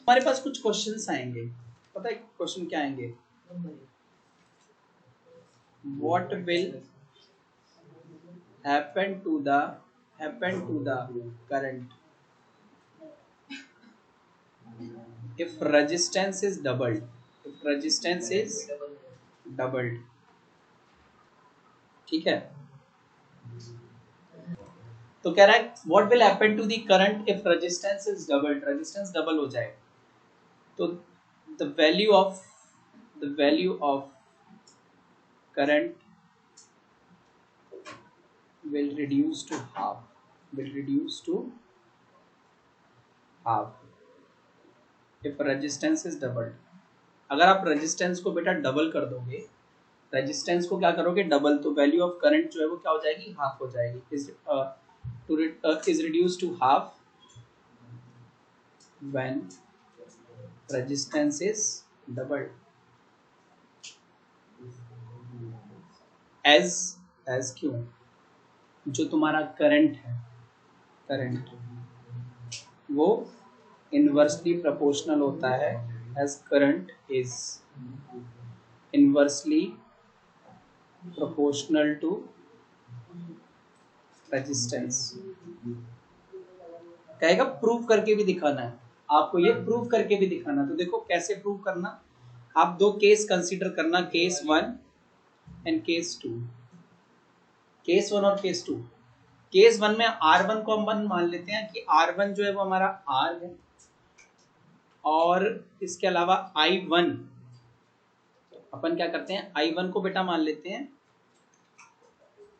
हमारे पास कुछ क्वेश्चंस आएंगे, पता है क्वेश्चन क्या आएंगे? What will happen to the current if resistance is doubled? If resistance is doubled, ठीक है। तो कह रहा है what will happen to the current if resistance is doubled, resistance double हो जाए तो the value of current will reduce to half if resistance is doubled। अगर आप रेजिस्टेंस को बेटा डबल कर दोगे, रेजिस्टेंस को क्या करोगे डबल, तो वैल्यू ऑफ करंट जो है वो क्या हो जाएगी, हाफ हो जाएगी। is reduced to half when resistance is doubled। as क्यों? जो तुम्हारा करंट है, करंट वो इनवर्सली प्रोपोर्शनल होता है, as current is inversely proportional to resistance। कहेगा प्रूव करके भी दिखाना है आपको, ये प्रूव करके भी दिखाना। तो देखो कैसे प्रूव करना, आप दो केस कंसीडर करना, केस 1 एंड केस 2। केस 1 और केस 2। केस 1 में R1 को हम मान लेते हैं कि R1 जो है वो हमारा R है, और इसके अलावा I1 अपन क्या करते हैं, I1 को बेटा मान लेते हैं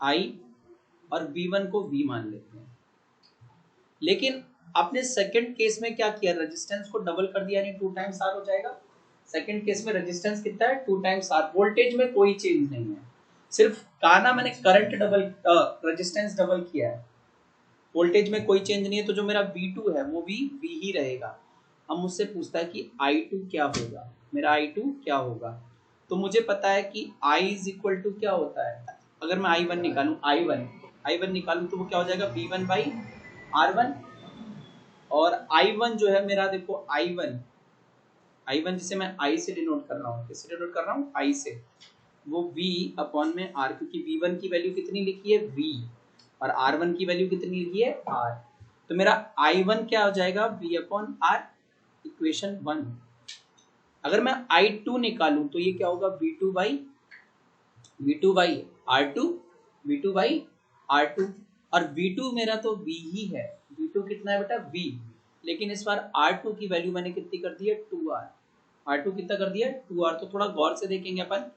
I और V1 को V मान लेते हैं। लेकिन आपने सेकंड केस में क्या किया, रेजिस्टेंस को डबल कर दिया, यानी 2 टाइम्स R हो जाएगा। सेकंड केस में रेजिस्टेंस कितना है, 2 टाइम्स R। वोल्टेज में कोई चेंज नहीं है, सिर्फ कहा ना मैंने करंट डबल, रेजिस्टेंस डबल किया है, वोल्टेज में कोई चेंज नहीं है। तो जो मेरा V2 है वो भी V ही रहेगा। अब मुझसे पूछता है कि I2 क्या होगा, मेरा I2 क्या होगा। तो मुझे पता है कि I इज इक्वल टू क्या होता है, अगर मैं I1 निकालूं, I1 निकालूं तो वो क्या हो जाएगा, V1 बाई R1। और I1 जो है मेरा, देखो I1 जिसे मैं I से डिनोट कर रहा हूँ, किससे डिनोट कर रहा हूँ, I से, वो V अपॉन में R, क्योंकि V1 की वैल्यू कितनी लिखी है V, और R1 की वैल्यू कितनी लिखी है R। तो मेरा I1 क्या हो जाएगा, V अपॉन R, इक्वेशन 1। अगर मैं I2 निकालूं तो ये क्या होगा, V2 बाई R2, और V2 मेरा तो V ही है, V2 कितना है बेटा, V। लेकिन इस बार R2 की वैल्यू मैंने कितनी कर दी है, 2R। R2 कितना कर दिया, 2R। तो थोड़ा गौर से देखेंगे अपन,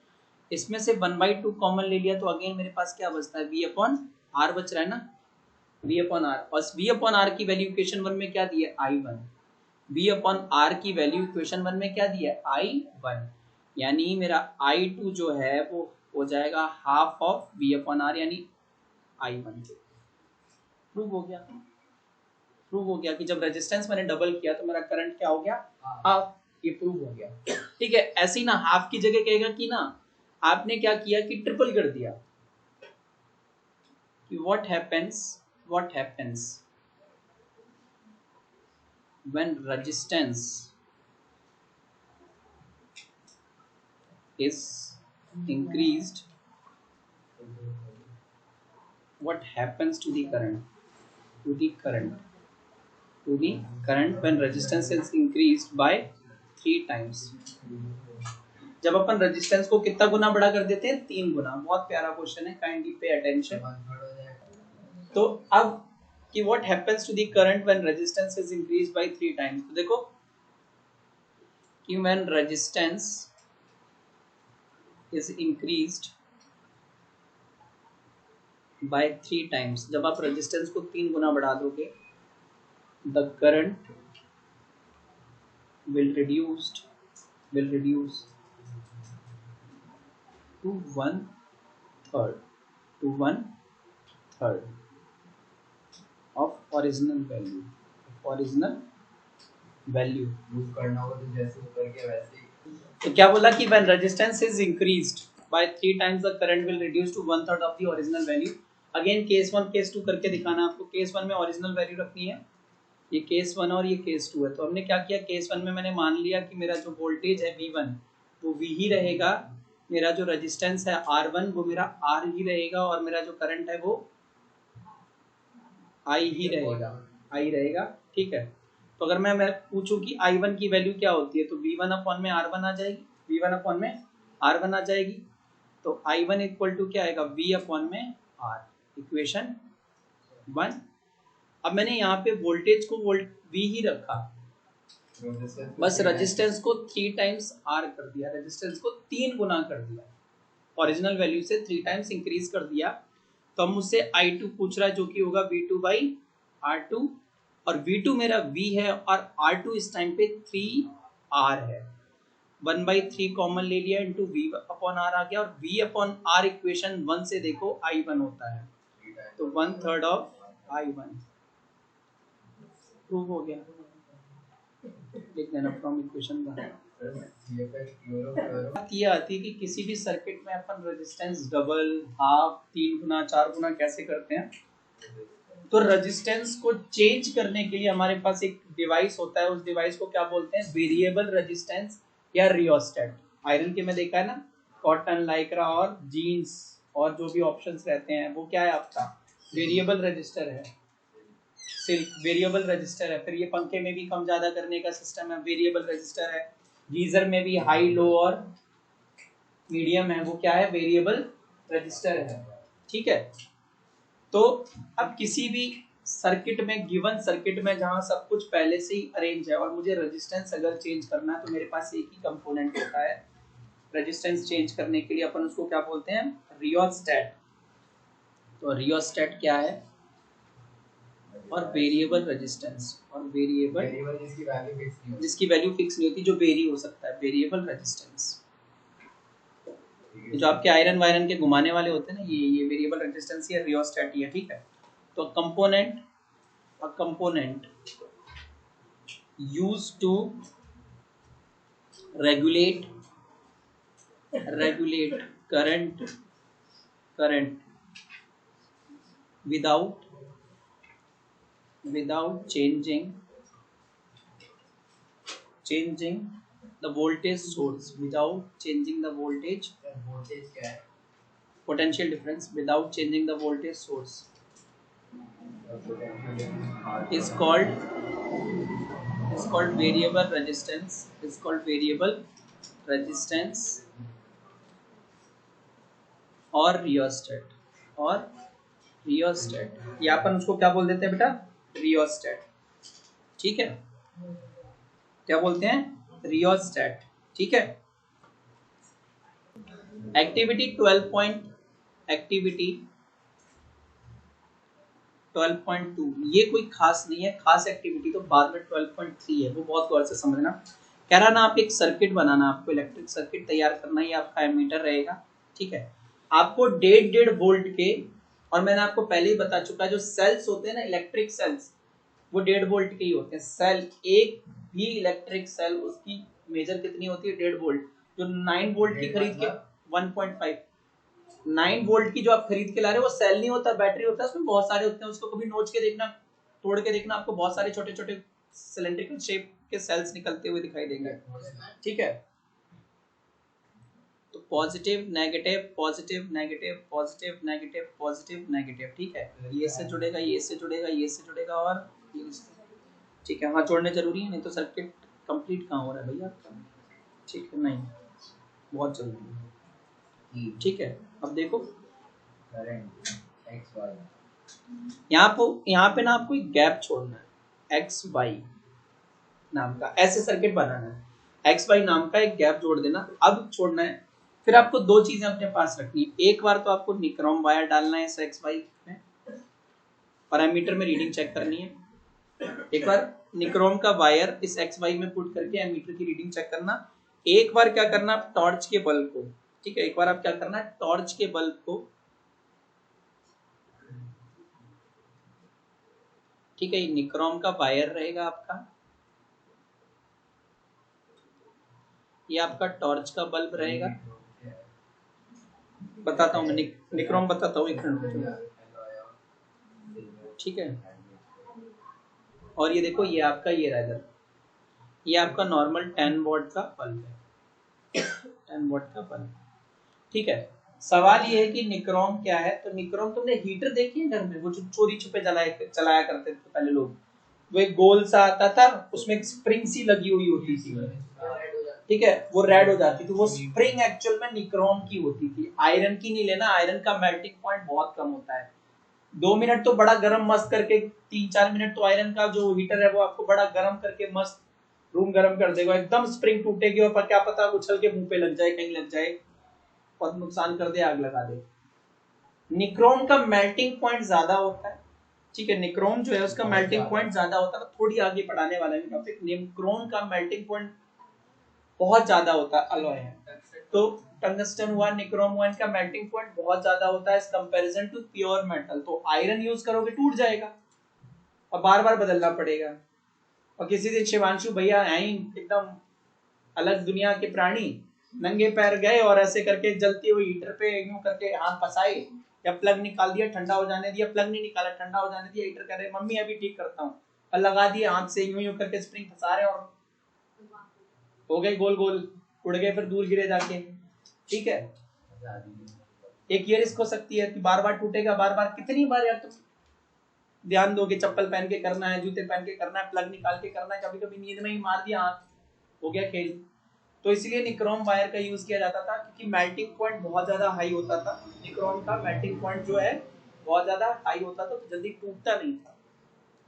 इसमें से 1/2 कॉमन ले लिया तो अगेन मेरे पास क्या बचता है, V अपॉन R बच रहा है ना, V अपॉन R। और V अपॉन R की वैल्यू इक्वेशन 1 में क्या दी है, I1। V अपॉन R की वैल्यू इक्वेशन 1 में क्या दी है, I1। यानी मेरा I2 जो है वो हो जाएगा half of V upon R, यानी I1। प्रूव हो गया कि जब रेजिस्टेंस मैंने डबल किया तो मेरा करंट क्या हो गया, हाफ। ये प्रूव हो गया। ठीक है, ऐसी ना हाफ की जगह कहेगा कि ना आपने क्या किया कि ट्रिपल कर दिया। कि what happens when resistance is increased, what happens to the current when resistance is increased by 3 times। जब अपन रेजिस्टेंस को कितना गुना बड़ा कर देते हैं, 3 गुना। बहुत प्यारा क्वेश्चन है, काइंडली पे अटेंशन। तो अब कि what happens to the current when resistance is increased by 3 times। तो देखो कि when resistance is increased by 3 times, जब आप रेजिस्टेंस को 3 गुना बढ़ा दोगे, the current will reduce to 1/3 of original value। Use करना हो तो जैसे ऊपर के वैसे ही। तो क्या बोला कि when resistance is increased by 3 times the current will reduce to 1/3 of the original value। Again case 1 case 2 करके दिखाना आपको। केस 1 में ओरिजिनल वैल्यू रखनी है ये केस 1 और ये केस 2 है। तो हमने क्या किया, केस 1 में मैंने मान लिया कि मेरा जो वोल्टेज है V1 वो V ही रहेगा, मेरा जो रेजिस्टेंस है R1 वो मेरा R ही रहेगा, और मेरा जो करंट है वो I ही रहेगा, I रहेगा। ठीक है, तो अगर मैं पूछूं कि I1 की वैल्यू क्या होती है, तो V1 अपॉन में R1 आ जाएगी, V1 अपॉन में R1 आ जाएगी। तो I1 इक्वल टू क्या आएगा, V अपॉन में R, इक्वेशन 1। अब मैंने यहाँ पे वोल्टेज को V ही रखा, बस रेजिस्टेंस को 3 टाइम्स R कर दिया, रेजिस्टेंस को 3 गुना कर दिया, ओरिजिनल वैल्यू से 3 टाइम्स इंक्रीज कर दिया। तो हम मुझसे I2 पूछ रहा है जो कि होगा V2 बाई R2, और V2 मेरा V है और R2 इस टाइम पे 3R है। 1/3 कॉमन ले लिया, इंटू V अपॉन R आ गया, और V अपॉन R इक्वेशन 1 से देखो I1 होता है, तो 1/3 ऑफ I1 प्रूव हो गया। लिख देना फ्रॉम इक्वेशन 1। ये आती है कि किसी भी सर्किट में अपन रेजिस्टेंस डबल, हाफ, 3 गुना, 4 गुना कैसे करते हैं। तो रेजिस्टेंस को चेंज करने के लिए हमारे पास एक डिवाइस होता है, उस डिवाइस को क्या बोलते हैं, वेरिएबल रेजिस्टेंस या रियोस्टेट। आयरन के में देखा है ना, कॉटन, लाइक्रा और जीन्स और जो भी ऑप्शंस रहते हैं वो क्या है आपका, वेरिएबल रजिस्टर है। सिल्क वेरिएबल रजिस्टर है। फिर ये पंखे में भी कम ज्यादा करने का सिस्टम है, वेरिएबल रजिस्टर है। गीजर में भी हाई, लो और मीडियम है, वो क्या है, वेरिएबल रजिस्टर है। ठीक है, तो अब किसी भी सर्किट में, गिवन सर्किट में जहां सब कुछ पहले से ही अरेंज है और मुझे रेजिस्टेंस अगर चेंज करना है, तो मेरे पास एक ही कंपोनेंट होता है रेजिस्टेंस चेंज करने के लिए, अपन उसको क्या बोलते हैं, रियोस्टेट। तो रियोस्टेट क्या है, और वेरिएबल रेजिस्टेंस, और वेरिएबल जिसकी वैल्यू फिक्स नहीं होती, जो वेरी हो सकता है, वेरिएबल रेजिस्टेंस। जो आपके आयरन वायरन के घुमाने वाले होते हैं ना, ये वेरिएबल रेजिस्टेंस या रियोस्टेट ही है। ठीक है, तो component, a component used to regulate current without changing the voltage source, without changing the voltage potential difference, without changing the voltage source is called variable resistance, is called variable resistance और rheostat, या अपन उसको क्या बोल देते हैं बेटा, rheostat. ठीक है, क्या बोलते हैं, रियोस्टेट। ठीक है, एक्टिविटी 12.2, ये कोई खास नहीं है, खास एक्टिविटी तो बाद में 12.3 है, वो बहुत गौर से समझना। कह रहा ना, आप एक सर्किट बनाना, आपको इलेक्ट्रिक सर्किट तैयार करना, ही आपका एमीटर रहेगा। ठीक है, आपको 1.5 वोल्ट के, और मैंने आपको पहले ही बता चुका है, जो सेल्स होते हैं ना, इलेक्ट्रिक सेल्स, वो 1.5 वोल्ट के ही होते हैं। सेल, एक भी इलेक्ट्रिक सेल, उसकी मेजर कितनी होती है, 1.5 वोल्ट। जो 9 वोल्ट की खरीद के 1.5, 9 वोल्ट की जो आप खरीद के ला रहे हो, वो सेल नहीं होता, बैटरी होता है, उसमें बहुत सारे होते हैं। उसको कभी नोच के देखना, तोड़ के देखना, आपको बहुत सारे छोटे छोटे सिलेंड्रिकल शेप के सेल्स निकलते हुए दिखाई देंगे। ठीक है, तो positive negative, positive negative, positive negative, positive negative. ठीक है, ये से जुड़ेगा, ये से जुड़ेगा, ये से जुड़ेगा, और ये से। ठीक है, हाँ जोड़ने जरूरी है, नहीं तो सर्किट कंप्लीट कहाँ हो रहा है भैया आपका। ठीक है, नहीं, बहुत जरूरी है। ठीक है, अब देखो यहाँ पे ना आपको एक गैप छोड़ना है, एक्स वाई नाम का, ऐसे सर्किट बनाना है, एक्स वाई नाम का एक गैप जोड़ देना। अब छोड़ना है, फिर आपको दो चीजें अपने पास रखनी है। एक बार तो आपको निक्रोम वायर डालना है इस एक्स वाई में, और एमीटर में रीडिंग चेक करनी है। एक बार निक्रोम का वायर इस एक्स वाई में पुट करके एमीटर की रीडिंग चेक करना। एक बार क्या करना, टॉर्च के बल्ब को, ठीक है, एक बार आप क्या करना, टॉर्च के बल्ब को, ठीक है, निक्रोम का वायर रहेगा आपका, ये आपका टॉर्च का बल्ब रहेगा। बताता हूँ मैं, निक्रोम बताता हूँ, एक मिनट। ठीक है, और ये देखो ये आपका ये रेजर, ये आपका नॉर्मल 10 वॉट का बल्ब है, 10 वॉट का बल्ब। ठीक है, सवाल ये है कि निक्रोम क्या है। तो निक्रोम, तुमने हीटर देखी है घर में, वो जो चोरी छुपे चलाया करते थे पहले लोग, वो एक गोल सा आता था, उसमें एक स्प्रिंग सी लगी हुई होती थी, ठीक है, वो रेड हो जाती थी, वो स्प्रिंग एक्चुअल में निक्रोम की होती थी, आयरन की नहीं लेना, आयरन का मेल्टिंग पॉइंट बहुत कम होता है। 2 मिनट तो बड़ा गर्म मस्त करके, 3-4 मिनट तो आयरन का जो हीटर है वो आपको बड़ा गर्म करके मस्त रूम गर्म कर देगा, एकदम स्प्रिंग टूटेगी और क्या पता उछल के मुंह पे लग जाए, कहीं लग जाए और नुकसान कर दे, आग लगा दे। निक्रोम का मेल्टिंग पॉइंट ज्यादा होता है, ठीक है, निक्रोम जो है उसका मेल्टिंग पॉइंट ज्यादा होता है, थोड़ी आगे पढ़ाने वाला है टॉपिक। निक्रोम का मेल्टिंग पॉइंट बहुत ज्यादा होता है, अलॉय है तो टंगस्टन हुआ, निक्रोम हुआ, इनका मेल्टिंग पॉइंट बहुत ज्यादा होता है as comparison to pure metal. तो आयरन यूज करोगे टूट जाएगा और बार बार बदलना पड़ेगा। और किसी दिन शिवांशु भैया हैं एकदम अलग दुनिया के प्राणी, नंगे पैर गए और ऐसे करके जलती हुई हीटर पे यूं करके हाथ फंसाए, या प्लग निकाल दिया, ठंडा हो जाने दिया, प्लग नहीं निकाला, ठंडा हो जाने दिया, हीटर कह रहे मम्मी अभी ठीक करता हूँ, और लगा दिए हाथ से यूं यूं करके स्प्रिंग फंसा रहे और हो गए गोल गोल, उड़ गए, फिर दूर गिरे जाके। ठीक है, एक ये रिस्क हो सकती है कि बार बार टूटेगा, बार बार, कितनी बार यार तुम ध्यान दोगे, चप्पल पहन के करना है, जूते पहन के करना है, प्लग निकाल के करना है, कभी कभी नींद में ही मार दिया हाथ, हो गया खेल। तो इसलिए निक्रोम वायर का यूज किया जाता था, क्योंकि मेल्टिंग पॉइंट बहुत ज्यादा हाई होता था, निक्रोम का मेल्टिंग पॉइंट जो है बहुत ज्यादा हाई होता था, तो जल्दी टूटता नहीं था।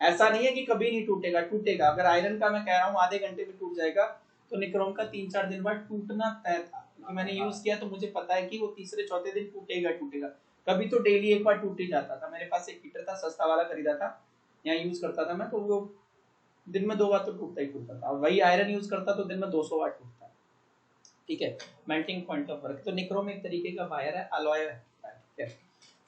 ऐसा नहीं है कि कभी नहीं टूटेगा, टूटेगा। अगर आयरन का मैं कह रहा हूँ आधे घंटे में टूट जाएगा, तो निक्रोम का 3-4 दिन बाद टूटना तय था, क्योंकि मैंने यूज किया तो मुझे पता है कि वो तीसरे चौथे दिन टूटेगा टूटेगा। कभी तो डेली एक बार टूट ही जाता था। मेरे पास एक हीटर था, सस्ता वाला खरीदा था, यहाँ यूज करता था मैं, तो वो दिन में 2 बार तो टूटता ही टूटता था। वही आयरन यूज करता तो दिन में 200 बार टूटता। ठीक है, मेल्टिंग पॉइंट ऑफ वर्क। तो निक्रोम एक तरीके का वायर है, अलॉय है, ठीक है।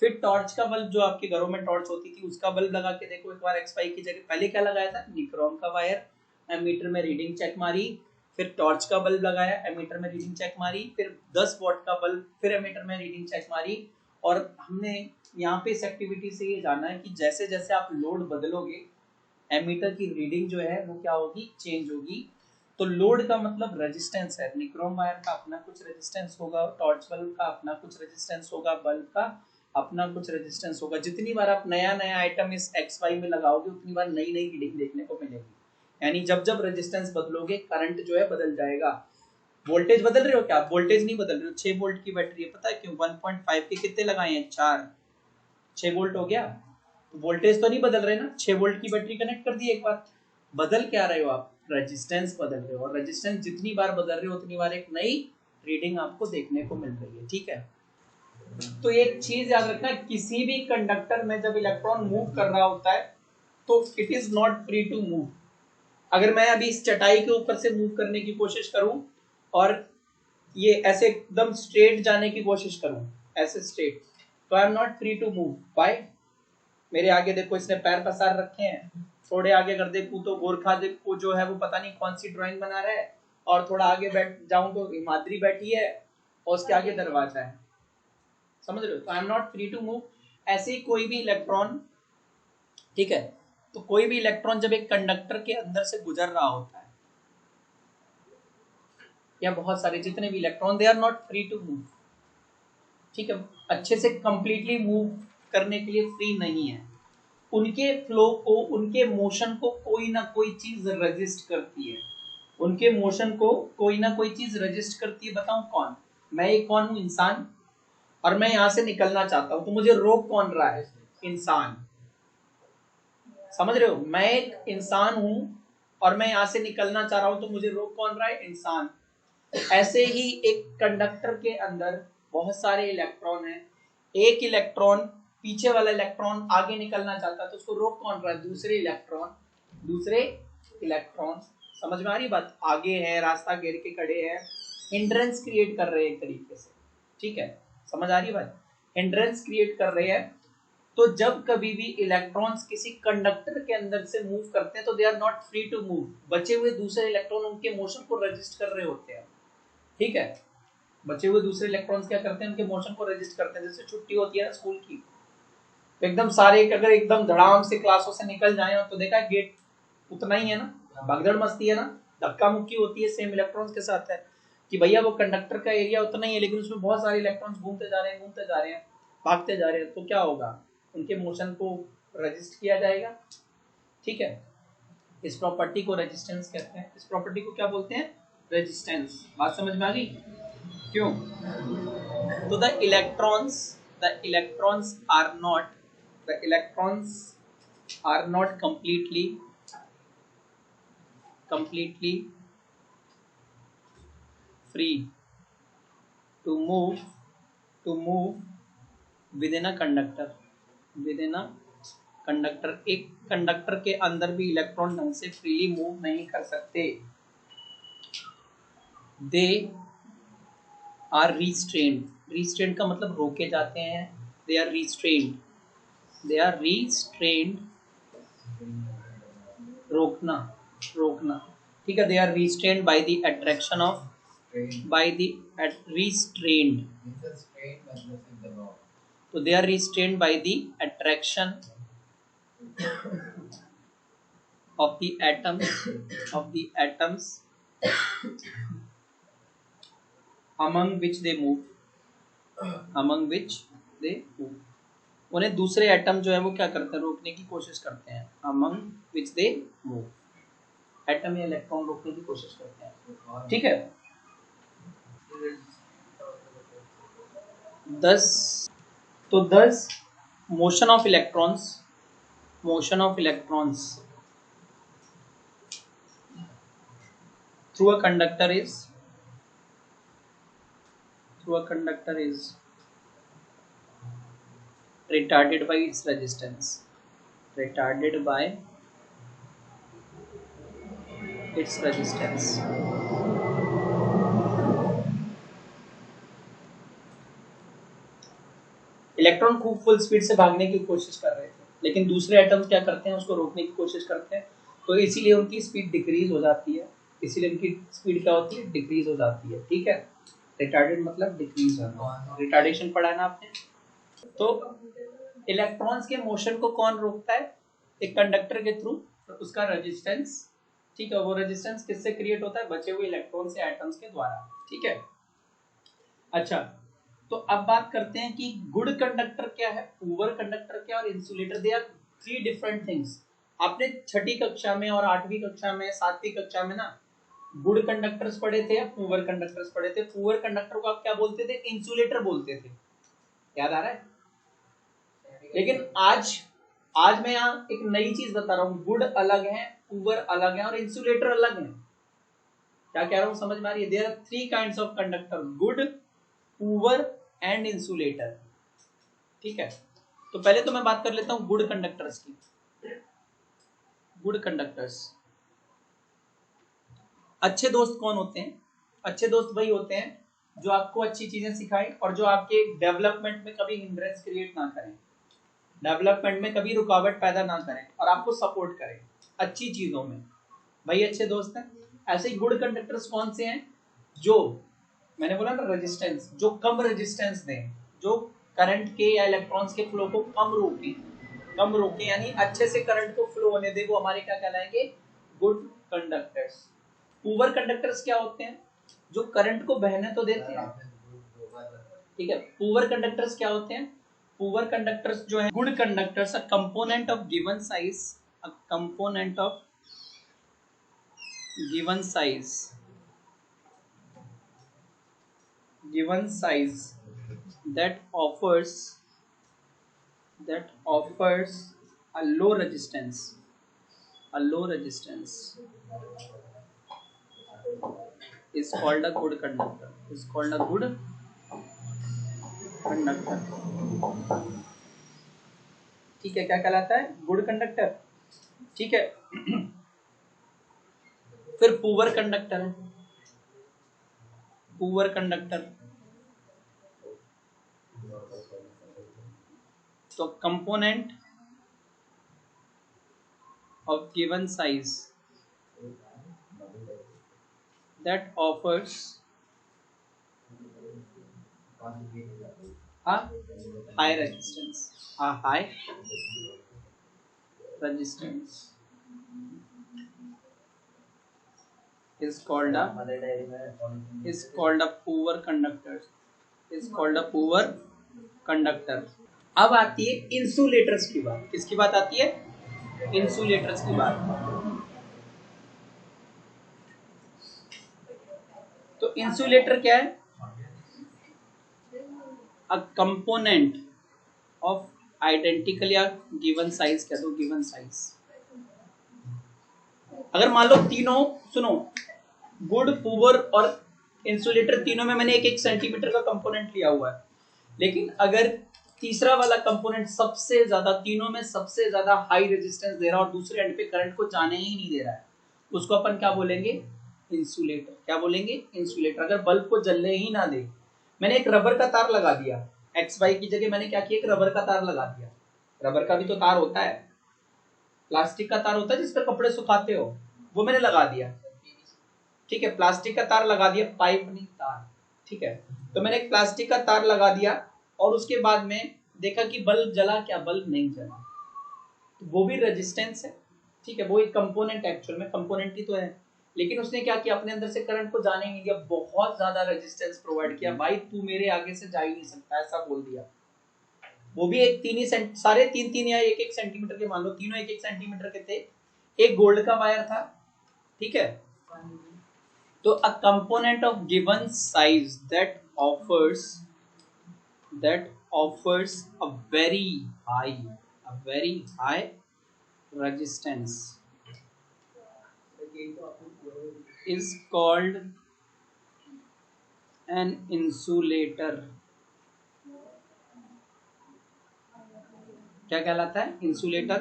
फिर टॉर्च का बल्ब, जो आपके घरों में टॉर्च होती थी, उसका बल्ब लगा के देखो एक बार, एक्सपाई की जगह पहले क्या लगाया था, निक्रोम का वायर, एमीटर में रीडिंग चेक मारी, फिर टॉर्च का बल्ब लगाया, एमीटर में रीडिंग चेक मारी, फिर 10 वॉट का बल्ब, फिर एमीटर में रीडिंग चेक मारी। और हमने यहाँ पे इस एक्टिविटी से ये जाना है कि जैसे जैसे आप लोड बदलोगे, एमीटर की रीडिंग जो है वो क्या होगी, चेंज होगी। तो लोड का मतलब रेजिस्टेंस है, निक्रोम वायर का अपना कुछ रेजिस्टेंस होगा, टॉर्च बल्ब का अपना कुछ रेजिस्टेंस होगा, बल्ब का अपना कुछ रेजिस्टेंस होगा। जितनी बार आप नया नया आइटम इस एक्स वाई में लगाओगे, उतनी बार नई नई रीडिंग देखने को मिलेगी। यानी जब जब रेजिस्टेंस बदलोगे, करंट जो है बदल जाएगा। वोल्टेज बदल रहे हो क्या, वोल्टेज नहीं बदल रहे हो। 6 वोल्ट की बैटरी है, पता है क्यों, 1.5 के कितने लगाए हैं, 4, 6 वोल्ट हो गया। वोल्टेज तो नहीं बदल रहे ना, 6 वोल्ट की बैटरी कनेक्ट कर दी एक बार, बदल क्या रहे हो आप, रेजिस्टेंस बदल रहे हो। और रेजिस्टेंस जितनी बार बदल रहे हो, उतनी बार एक नई रीडिंग आपको देखने को मिल रही है। ठीक है, तो एक चीज याद रखना, किसी भी कंडक्टर में जब इलेक्ट्रॉन मूव कर रहा होता है, तो it is not free to move. अगर मैं अभी इस चटाई के ऊपर से मूव करने की कोशिश करूं और ये ऐसे एकदम स्ट्रेट जाने की कोशिश करूं, ऐसे स्ट्रेट, तो I am not free to move. बाय, मेरे आगे देखो इसने पैर पसार रखे हैं, थोड़े आगे कर देखूं तो गोरखा देखो जो है वो पता नहीं कौन सी ड्राइंग बना रहा है, और थोड़ा आगे बैठ जाऊं तो हिमाद्री बैठी है और उसके आगे दरवाजा है, समझ रहे हो। तो I am not free to move. ऐसे ही कोई भी इलेक्ट्रॉन, ठीक है, तो कोई भी इलेक्ट्रॉन जब एक कंडक्टर के अंदर से गुजर रहा होता है, या बहुत सारे जितने भी electron, they are not free to move. ठीक है, अच्छे से कंप्लीटली मूव करने के लिए फ्री नहीं है। उनके फ्लो को, उनके मोशन को कोई ना कोई चीज रजिस्ट करती है, उनके मोशन को कोई ना कोई चीज रजिस्ट करती है। बताऊं कौन, मैं एक कौन हूं, इंसान, और मैं यहां से निकलना चाहता हूं, तो मुझे रोक कौन रहा है, इंसान। समझ रहे हो, मैं एक इंसान हूं और मैं यहां से निकलना चाह रहा हूं, तो मुझे रोक कौन रहा है, इंसान। ऐसे ही एक कंडक्टर के अंदर बहुत सारे इलेक्ट्रॉन हैं, एक इलेक्ट्रॉन, पीछे वाला इलेक्ट्रॉन आगे निकलना चाहता है, तो उसको रोक कौन रहा है, दूसरे इलेक्ट्रॉन, दूसरे इलेक्ट्रॉन। समझ में आ रही बात, आगे है, रास्ता घेर के खड़े हैं, हिंड्रेंस क्रिएट कर रहे हैं एक तरीके से। ठीक है, समझ आ रही बात, हिंड्रेंस क्रिएट कर रहे हैं। तो जब कभी भी इलेक्ट्रॉन्स किसी कंडक्टर के अंदर से मूव करते हैं, तो they are not free to move, बचे हुए दूसरे इलेक्ट्रॉन उनके मोशन को रजिस्ट कर रहे होते हैं। ठीक है, बचे हुए दूसरे इलेक्ट्रॉन्स क्या करते हैं, उनके मोशन को रजिस्ट करते हैं। जैसे छुट्टी होती है ना स्कूल की, तो एकदम सारे अगर एकदम धड़ाम से क्लासों से निकल जाए, तो देखा गेट उतना ही है ना, भगदड़ मस्ती है ना, धक्का मुक्की होती है, सेम इलेक्ट्रॉन्स के साथ है कि भैया वो कंडक्टर का एरिया उतना ही है लेकिन उसमें बहुत सारे इलेक्ट्रॉन्स घूमते जा रहे हैं, भागते जा रहे हैं, तो क्या होगा, उनके मोशन को रजिस्ट किया जाएगा। ठीक है, इस प्रॉपर्टी को रेजिस्टेंस कहते हैं, इस प्रॉपर्टी को क्या बोलते हैं, रेजिस्टेंस। बात समझ में आ गई क्यों? तो the electrons are not completely free to move within a conductor। एक कंडक्टर के अंदर भी इलेक्ट्रॉन ढंग से फ्रीली मूव नहीं कर सकते। दे आर रिस्ट्रेन्ड का मतलब रोके जाते हैं, दे आर रिस्ट्रेन्ड रोकना, ठीक है, they are restrained by the attraction of restrained, तो they are restrained by the attraction of the atoms among which they move। उन्हें दूसरे एटम जो है वो क्या करते हैं, रोकने की कोशिश करते हैं। among which they move, atom या इलेक्ट्रॉन रोकने की कोशिश करते हैं। ठीक है, 10 motion of electrons through a conductor is retarded by its resistance। Electron खूब फुल स्पीड से भागने की कोशिश कर रहे थे लेकिन दूसरे एटम्स क्या करते हैं, उसको रोकने की कोशिश करते हैं, तो इसीलिए उनकी स्पीड डिक्रीज हो जाती है। क्या होती है, डिक्रीज हो जाती है। ठीक है, रिटार्डेड मतलब डिक्रीज होना, रिटार्डेशन पढ़ा है ना आपने। तो इलेक्ट्रॉन्स के मोशन को कौन रोकता है, एक कंडक्टर के थ्रू, तो उसका रेजिस्टेंस। ठीक है, वो रेजिस्टेंस किससे क्रिएट होता है, बचे हुए इलेक्ट्रॉन से एटम्स के द्वारा। ठीक है, अच्छा, तो अब बात करते हैं कि गुड कंडक्टर क्या है, पुअर कंडक्टर क्या, और insulator. They are 3 different things. आपने छठी कक्षा में और 8वीं कक्षा में 7वीं कक्षा में ना गुड कंडक्टर्स पढ़े थे या पुअर कंडक्टर्स पढ़े थे। पुअर कंडक्टर को आप क्या बोलते थे, इंसुलेटर बोलते थे, याद आ रहा है। लेकिन आज मैं यहाँ एक नई चीज बता रहा हूँ, गुड अलग है, पुअर अलग है और इंसुलेटर अलग है। क्या कह रहा हूँ, समझ में आ रही है। There are 3 kinds of conductor, good, poor and insulator. ठीक है, तो पहले तो मैं बात कर लेता हूँ गुड कंडक्टर्स की। गुड कंडक्टर्स, अच्छे दोस्त कौन होते हैं, अच्छे दोस्त वही होते हैं जो आपको अच्छी चीजें सिखाएं और जो आपके डेवलपमेंट में कभी हिंड्रेंस क्रिएट ना करें, डेवलपमेंट में कभी रुकावट पैदा ना करें और आपको सपोर्ट करें अच्छी चीजों में, वही अच्छे दोस्त हैं। ऐसे ही गुड कंडक्टर्स कौन से हैं, जो मैंने बोला ना रेजिस्टेंस, जो कम रेजिस्टेंस दें, जो करंट के या इलेक्ट्रॉन्स के फ्लो को कम रोके यानी अच्छे से करंट को फ्लो होने दे, वो हमारे क्या कहलाएंगे, गुड कंडक्टर्स। पुअर कंडक्टर्स क्या होते हैं, जो करंट को बहने तो देते हैं। ठीक है, पुअर कंडक्टर्स क्या होते हैं, पुअर कंडक्टर्स जो है, good conductors, a component of given size that offers a low resistance is called a good conductor, ठीक है, क्या कहलाता है, गुड कंडक्टर। ठीक है, फिर पुअर कंडक्टर है, तो component of given size that offers a high resistance, is called a poor conductor, is called a poor conductor. अब आती है इंसुलेटर्स की बात. किसकी बात आती है? इंसुलेटर्स की बात. तो इंसुलेटर क्या है? अ कंपोनेंट ऑफ आइडेंटिकल या गिवन साइज, कह दो गिवन साइज. अगर मान लो तीनों, सुनो, गुड, पुअर और इंसुलेटर, तीनों में मैंने 1-1 सेंटीमीटर का कंपोनेंट लिया हुआ है, लेकिन अगर तीसरा वाला कंपोनेंट सबसे ज्यादा, तीनों में सबसे ज्यादा हाई रेजिस्टेंस दे रहा है और दूसरे एंड पे करंट को जाने ही नहीं दे रहा है, उसको अपन क्या बोलेंगे? इंसुलेटर. क्या बोलेंगे? इंसुलेटर. अगर बल्ब को जलने ही ना दे, मैंने एक रबर का तार लगा दिया, XY की जगह मैंने क्या किया? एक रबर का तार लगा दिया. रबर का भी तो तार होता है, प्लास्टिक का तार होता है जिस पे कपड़े सुखाते हो, वो मैंने लगा दिया. ठीक है, प्लास्टिक का तार लगा दिया, पाइप नहीं तार. ठीक है, तो मैंने एक प्लास्टिक का तार लगा दिया और उसके बाद में देखा कि बल्ब जला क्या? बल्ब नहीं जला. तो वो भी रेजिस्टेंस है. ठीक है, वो एक कंपोनेंट, एक्चुअल में कंपोनेंट ही तो है, लेकिन उसने क्या किया? अपने अंदर से करंट को जाने नहीं दिया, बहुत ज्यादा रेजिस्टेंस प्रोवाइड किया. भाई तू मेरे आगे से जा ही नहीं सकता, ऐसा बोल दिया. वो भी एक 3 साढ़े 3 या 1-1 सेंटीमीटर के, मान लो तीनों 1-1 सेंटीमीटर के थे. एक गोल्ड का वायर था. ठीक है, तो a component of given size that offers a very high resistance is called an insulator. क्या कहलाता है? इंसुलेटर.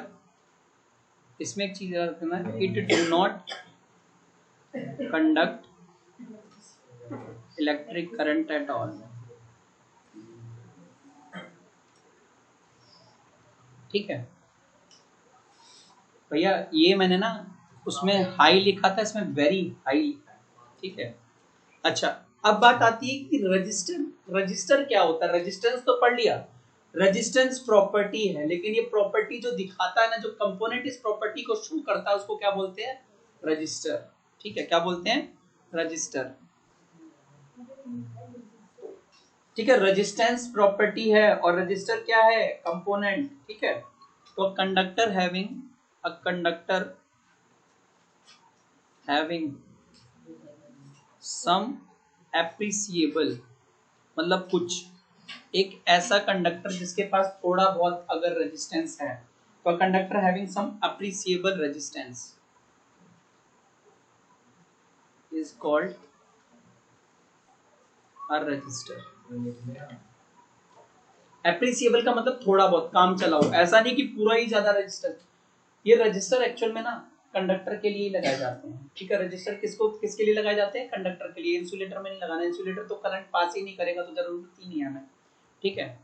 इसमें एक चीज याद रखना, it do not conduct electric current at all. ठीक है भैया, ये मैंने ना उसमें हाई लिखा था, इसमें वेरी हाई लिखा है. ठीक है, अच्छा, अब बात आती है कि रजिस्टर क्या होता है? रेजिस्टेंस तो पढ़ लिया, रेजिस्टेंस प्रॉपर्टी है, लेकिन ये प्रॉपर्टी जो दिखाता है ना, जो कंपोनेंट इस प्रॉपर्टी को शो करता है, उसको क्या बोलते हैं? रजिस्टर. ठीक है, क्या बोलते हैं? रजिस्टर. ठीक है, रेजिस्टेंस प्रॉपर्टी है और रजिस्टर क्या है? कंपोनेंट. ठीक है, तो कंडक्टर हैविंग सम एप्रिसिएबल, मतलब कुछ एक ऐसा कंडक्टर जिसके पास थोड़ा बहुत अगर रेजिस्टेंस है, तो conductor having some appreciable resistance is called a resistor. Appreciable का मतलब थोड़ा बहुत काम चलाओ, ऐसा नहीं कि पूरा ही ज्यादा रजिस्टर. ये रजिस्टर एक्चुअल में ना कंडक्टर के लिए लगाए जाते हैं. ठीक है, रजिस्टर किसके लिए लगाए जाते हैं? कंडक्टर के लिए. इंसुलेटर में नहीं लगाना, इंसुलेटर तो करंट पास ही नहीं करेगा, तो जरूरत ही नहीं है हमें. ठीक है,